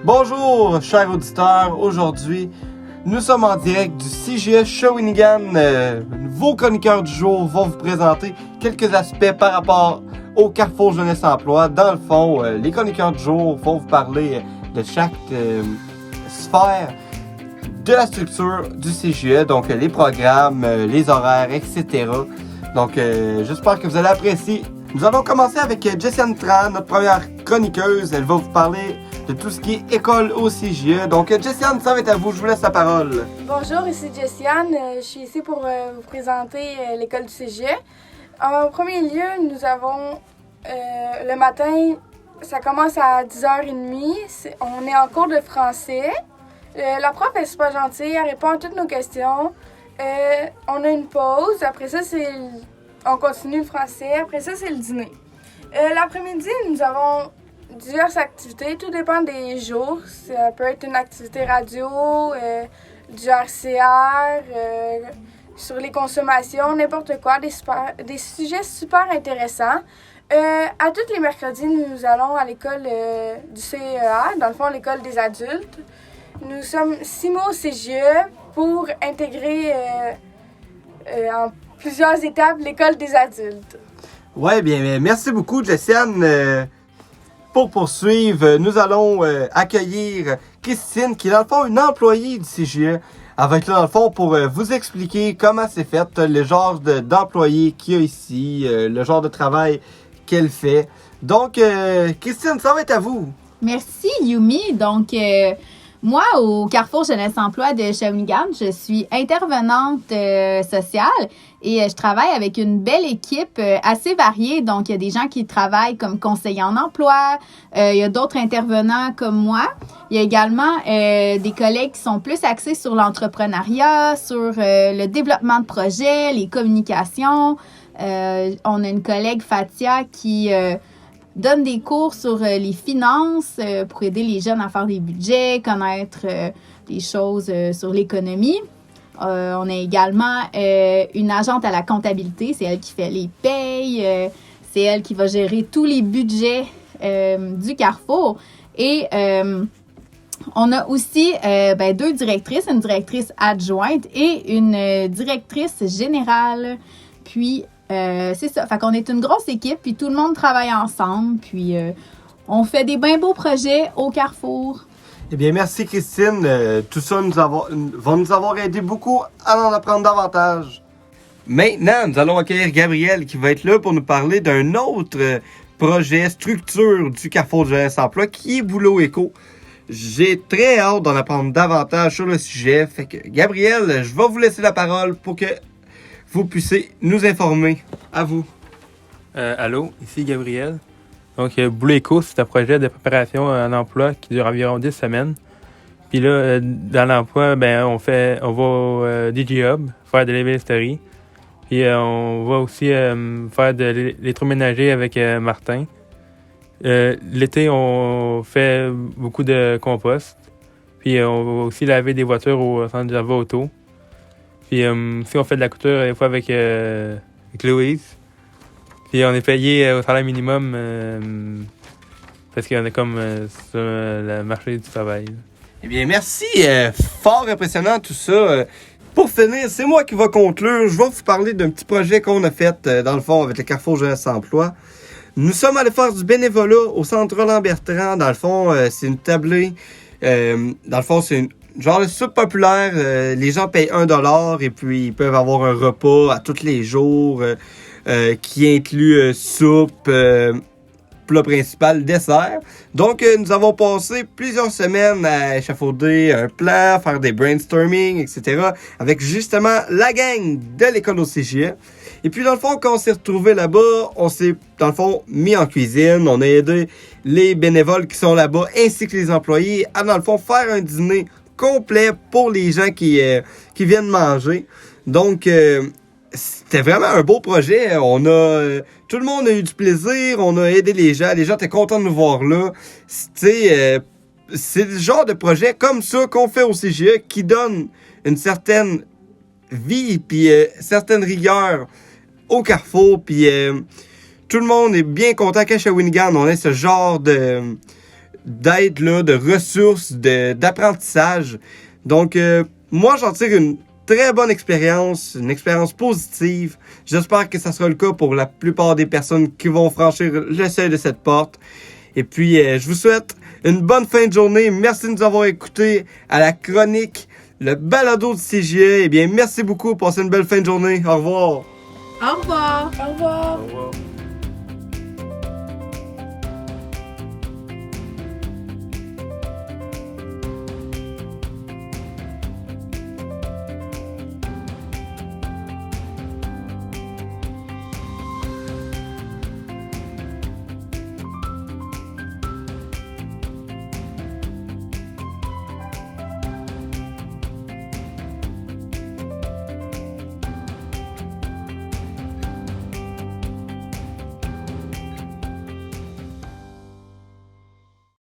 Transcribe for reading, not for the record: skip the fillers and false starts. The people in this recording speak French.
Bonjour, chers auditeurs. Aujourd'hui, nous sommes en direct du CGE Shawinigan. Vos chroniqueurs du jour vont vous présenter quelques aspects par rapport au Carrefour Jeunesse Emploi. Dans le fond, les chroniqueurs du jour vont vous parler de chaque sphère de la structure du CGE, donc les programmes, les horaires, etc. Donc, j'espère que vous allez apprécier. Nous allons commencer avec Jessiane Tran, notre première chroniqueuse. Elle va vous parler de tout ce qui est école au CGE. Donc, Jessiane, ça va être à vous. Je vous laisse la parole. Bonjour, ici Jessiane. Je suis ici pour vous présenter l'école du CGE. En premier lieu, nous avons le matin, ça commence à 10h30. On est en cours de français. La prof est super gentille, elle répond à toutes nos questions. On a une pause. Après ça, on continue le français. Après ça, c'est le dîner. L'après-midi, nous avons diverses activités. Tout dépend des jours. Ça peut être une activité radio, du RCR, sur les consommations, n'importe quoi. Des sujets super intéressants. À tous les mercredis, nous allons à l'école du CEA, dans le fond, l'école des adultes. Nous sommes 6 mois au CGE pour intégrer en plusieurs étapes l'école des adultes. Ouais, bien, merci beaucoup, Jessiane. Pour poursuivre, nous allons accueillir Christine, qui est dans le fond une employée du CGE. Elle va être là dans le fond pour vous expliquer comment c'est fait, le genre d'employé qu'il y a ici, le genre de travail qu'elle fait. Donc, Christine, ça va être à vous. Merci, Yumi. Donc, moi, au Carrefour Jeunesse Emploi de Shawinigan, je suis intervenante sociale et je travaille avec une belle équipe assez variée. Donc, il y a des gens qui travaillent comme conseillers en emploi, il y a d'autres intervenants comme moi. Il y a également des collègues qui sont plus axés sur l'entrepreneuriat, sur le développement de projets, les communications. On a une collègue, Fatia, qui donne des cours sur les finances pour aider les jeunes à faire des budgets, connaître des choses sur l'économie. On a également une agente à la comptabilité, c'est elle qui fait les payes, c'est elle qui va gérer tous les budgets du Carrefour. Et on a aussi 2 directrices, une directrice adjointe et une directrice générale. Puis, c'est ça. Fait qu'on est une grosse équipe, puis tout le monde travaille ensemble, puis on fait des bien beaux projets au Carrefour. Eh bien, merci Christine. Tout ça va nous avoir aidé beaucoup à en apprendre davantage. Maintenant, nous allons accueillir Gabriel qui va être là pour nous parler d'un autre projet, structure du Carrefour Jeunesse Emploi qui est Boulot Éco. J'ai très hâte d'en apprendre davantage sur le sujet. Fait que, Gabriel, je vais vous laisser la parole pour que vous puissiez nous informer. À vous. Allô, ici Gabriel. Donc, Boulot Éco, c'est un projet de préparation à l'emploi qui dure environ 10 semaines. Puis là, dans l'emploi, on va au DigiHub faire de l'ébénisterie. Puis on va aussi faire de l'électroménager avec Martin. L'été, on fait beaucoup de compost. Puis on va aussi laver des voitures au centre de Java Auto. Puis si on fait de la couture des fois avec Louise. Puis on est payé au salaire minimum parce qu'on est comme sur le marché du travail. Eh bien, merci. Fort impressionnant tout ça. Pour finir, c'est moi qui va conclure. Je vais vous parler d'un petit projet qu'on a fait dans le fond avec le Carrefour Jeunesse Emploi. Nous sommes allés faire du bénévolat au centre Roland-Bertrand. Dans le fond, c'est une tablée. Dans le fond, c'est une genre de soupe populaire. Les gens payent $1 et puis ils peuvent avoir un repas à tous les jours qui inclut soupe, plat principal, dessert. Donc, nous avons passé plusieurs semaines à échafauder un plan, faire des brainstorming, etc. avec justement la gang de l'école au CGE. Et puis, dans le fond, quand on s'est retrouvés là-bas, on s'est, dans le fond, mis en cuisine. On a aidé les bénévoles qui sont là-bas ainsi que les employés à, dans le fond, faire un dîner complet pour les gens qui viennent manger. Donc, c'était vraiment un beau projet. Tout le monde a eu du plaisir. On a aidé les gens. Les gens étaient contents de nous voir là. C'est le genre de projet comme ça qu'on fait au CGE qui donne une certaine vie puis certaine rigueur au Carrefour. Puis tout le monde est bien content qu'à Shawinigan, on ait ce genre d'aide, là, de ressources, d'apprentissage. Donc, moi, j'en tire une très bonne expérience, une expérience positive. J'espère que ça sera le cas pour la plupart des personnes qui vont franchir le seuil de cette porte. Et puis, je vous souhaite une bonne fin de journée. Merci de nous avoir écoutés à la chronique, le balado du CJE. Eh bien, merci beaucoup. Passez une belle fin de journée. Au revoir. Au revoir. Au revoir. Au revoir.